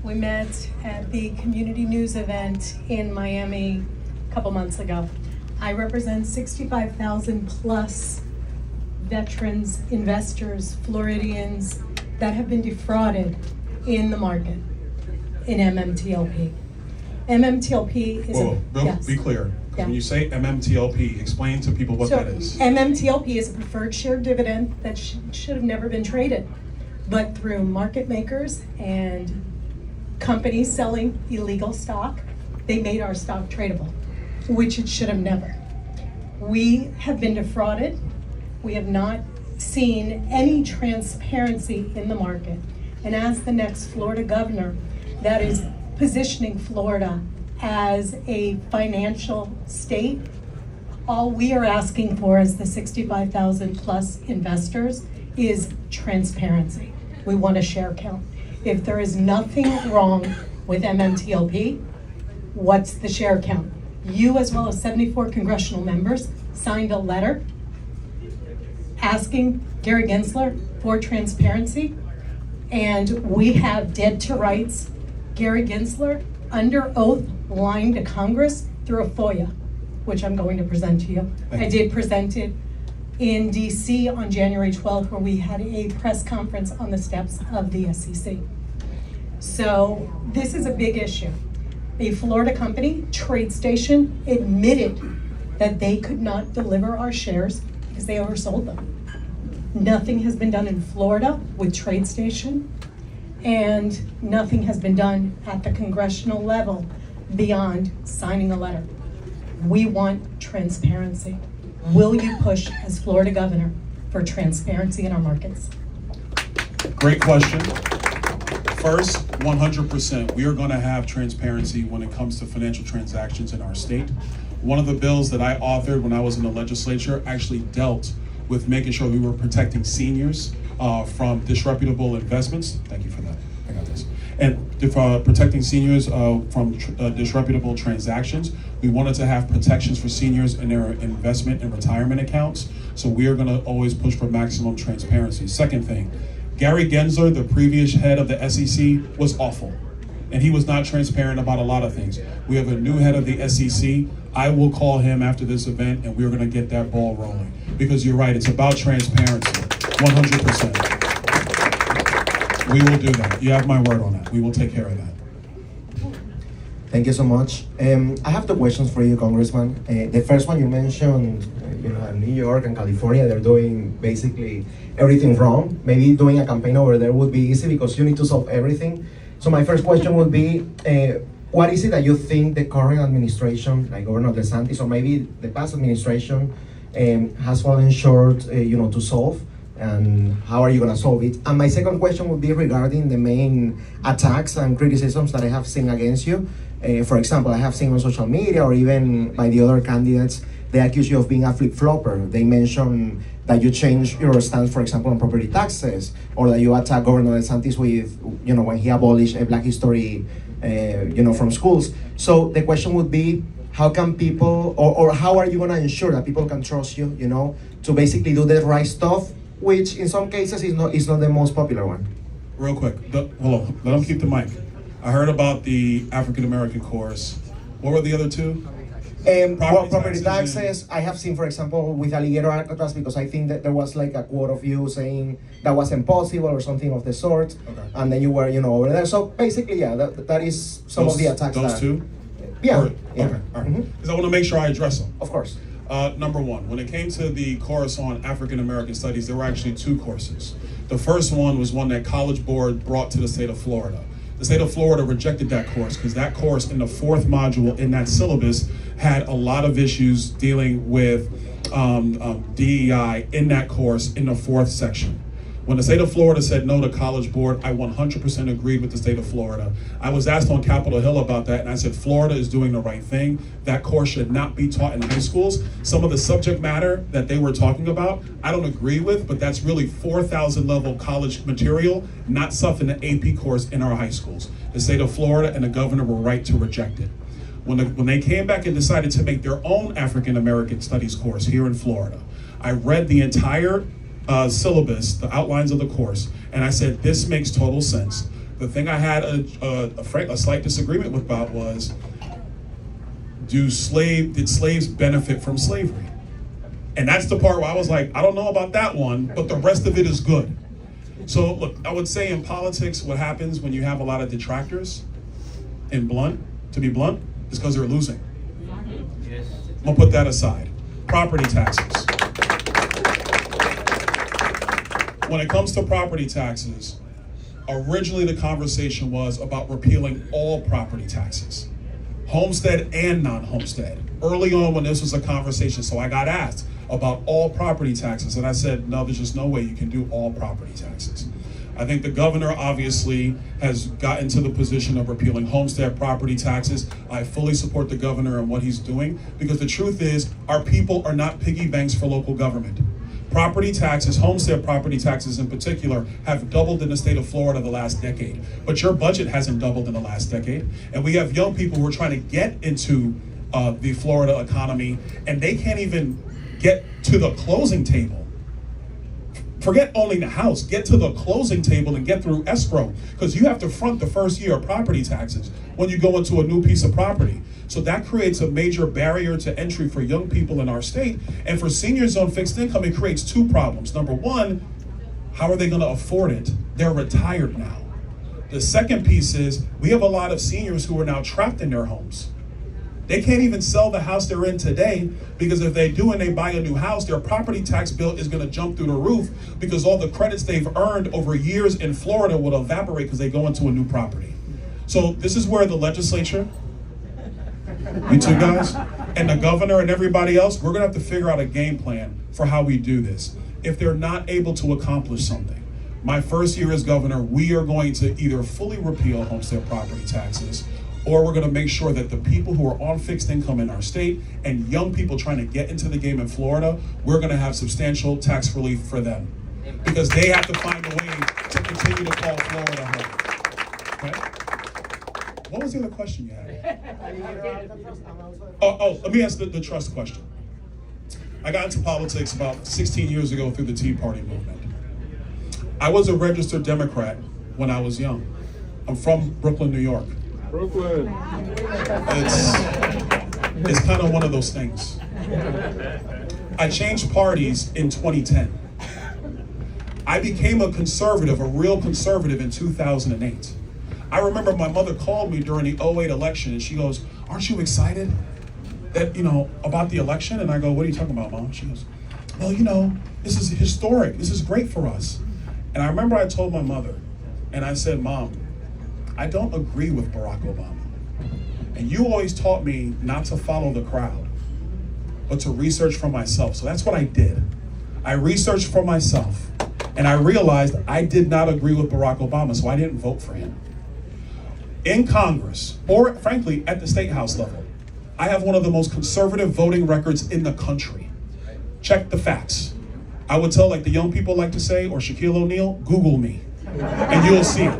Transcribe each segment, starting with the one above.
We met at the community news event in Miami a couple months ago. I represent 65,000 plus veterans, investors, Floridians that have been defrauded in the market in MMTLP. MMTLP is yes. Be clear. Yeah. When you say MMTLP, explain to people what that is. MMTLP is a preferred share dividend that should have never been traded, but through market makers and companies selling illegal stock, they made our stock tradable, which it should have never. We have been defrauded. We have not seen any transparency in the market. And as the next Florida governor that is positioning Florida as a financial state, all we are asking for as the 65,000 plus investors is transparency. We want a share count. If there is nothing wrong with MMTLP, what's the share count? You, as well as 74 congressional members, signed a letter asking Gary Gensler for transparency, and we have dead to rights Gary Gensler under oath lying to Congress through a FOIA, which I'm going to present to you. I did present it in DC on January 12th, where we had a press conference on the steps of the SEC. So this is a big issue. A Florida company, TradeStation, admitted that they could not deliver our shares because they oversold them. Nothing has been done in Florida with TradeStation, and nothing has been done at the congressional level beyond signing a letter. We want transparency. Will you push, as Florida governor, for transparency in our markets? Great question. First, 100%, we are going to have transparency when it comes to financial transactions in our state. One of the bills that I authored when I was in the legislature actually dealt with making sure we were protecting seniors from disreputable investments. Thank you for that. I got this. And protecting seniors from disreputable transactions. We wanted to have protections for seniors in their investment and retirement accounts. So we are going to always push for maximum transparency. Second thing, Gary Gensler, the previous head of the SEC, was awful. And he was not transparent about a lot of things. We have a new head of the SEC. I will call him after this event, and we're going to get that ball rolling. Because you're right, it's about transparency, 100%. We will do that. You have my word on that. We will take care of that. Thank you so much. I have two questions for you, Congressman. The first one, you mentioned, New York and California, they're doing basically everything wrong. Maybe doing a campaign over there would be easy because you need to solve everything. So my first question would be, what is it that you think the current administration, like Governor DeSantis, or maybe the past administration, has fallen short, to solve? And how are you going to solve it? And my second question would be regarding the main attacks and criticisms that I have seen against you. For example, I have seen on social media or even by the other candidates, they accuse you of being a flip-flopper. They mention that you change your stance, for example, on property taxes, or that you attack Governor DeSantis with, when he abolished Black history, from schools. So the question would be, how can people, or how are you going to ensure that people can trust you, to basically do the right stuff, which in some cases is not the most popular one? Real quick, hold on, let him keep the mic. I heard about the African American course. What were the other two? Property taxes. I have seen, for example, with Alligator Alcatraz, because I think that there was like a quote of you saying that was impossible or something of the sort, okay. And then you were, over there. So basically, yeah, that is some of the attacks. Those two? Yeah. Okay, all right. Because I want to make sure I address them. Of course. Number one, when it came to the course on African American studies, there were actually two courses. The first one was one that College Board brought to the state of Florida. The state of Florida rejected that course because that course in the fourth module in that syllabus had a lot of issues dealing with DEI in that course in the fourth section. When the state of Florida said no to College Board, I 100% agreed with the state of Florida. I was asked on Capitol Hill about that, and I said, Florida is doing the right thing. That course should not be taught in high schools. Some of the subject matter that they were talking about, I don't agree with, but that's really 4,000 level college material, not stuff in the AP course in our high schools. The state of Florida and the governor were right to reject it. When they came back and decided to make their own African American Studies course here in Florida, I read the entire syllabus, the outlines of the course, and I said, this makes total sense. The thing I had a slight disagreement with about was, did slaves benefit from slavery? And that's the part where I was like, I don't know about that one, but the rest of it is good. So look, I would say in politics, what happens when you have a lot of detractors, to be blunt, is because they're losing. Yes. I'm gonna put that aside. Property taxes. When it comes to property taxes, originally the conversation was about repealing all property taxes, homestead and non-homestead. Early on when this was a conversation, so I got asked about all property taxes, and I said, no, there's just no way you can do all property taxes. I think the governor obviously has gotten to the position of repealing homestead property taxes. I fully support the governor and what he's doing, because the truth is, our people are not piggy banks for local government. Property taxes, homestead property taxes in particular, have doubled in the state of Florida the last decade. But your budget hasn't doubled in the last decade. And we have young people who are trying to get into the Florida economy, and they can't even get to the closing table. Forget owning the house, get to the closing table and get through escrow, because you have to front the first year of property taxes when you go into a new piece of property. So that creates a major barrier to entry for young people in our state. And for seniors on fixed income, it creates two problems. Number one, how are they gonna afford it? They're retired now. The second piece is, we have a lot of seniors who are now trapped in their homes. They can't even sell the house they're in today, because if they do and they buy a new house, their property tax bill is gonna jump through the roof, because all the credits they've earned over years in Florida will evaporate because they go into a new property. So this is where the legislature, you two guys, and the governor and everybody else, we're gonna have to figure out a game plan for how we do this. If they're not able to accomplish something, my first year as governor, we are going to either fully repeal homestead property taxes, or we're gonna make sure that the people who are on fixed income in our state and young people trying to get into the game in Florida, we're gonna have substantial tax relief for them. Because they have to find a way to continue to call Florida home. Okay? What was the other question you had? Let me answer the trust question. I got into politics about 16 years ago through the Tea Party movement. I was a registered Democrat when I was young. I'm from Brooklyn, New York. Brooklyn. It's kind of one of those things. I changed parties in 2010. I became a conservative, a real conservative in 2008. I remember my mother called me during the 08 election and she goes, aren't you excited that, about the election? And I go, what are you talking about, Mom? She goes, well, this is historic. This is great for us. And I remember I told my mother, and I said, Mom, I don't agree with Barack Obama. And you always taught me not to follow the crowd, but to research for myself. So that's what I did. I researched for myself, and I realized I did not agree with Barack Obama, so I didn't vote for him. In Congress, or frankly, at the State House level, I have one of the most conservative voting records in the country. Check the facts. I would tell, like the young people like to say, or Shaquille O'Neal, Google me, and you'll see it.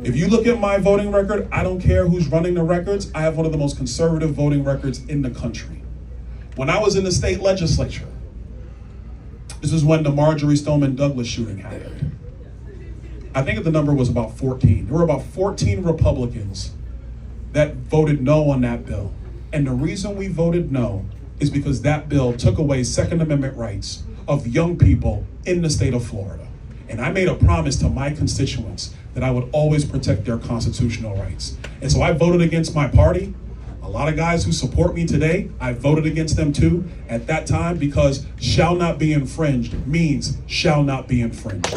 If you look at my voting record, I don't care who's running the records, I have one of the most conservative voting records in the country. When I was in the state legislature, this is when the Marjorie Stoneman Douglas shooting happened. I think the number was about 14. There were about 14 Republicans that voted no on that bill. And the reason we voted no is because that bill took away Second Amendment rights of young people in the state of Florida. And I made a promise to my constituents that I would always protect their constitutional rights. And so I voted against my party. A lot of guys who support me today, I voted against them too at that time, because shall not be infringed means shall not be infringed.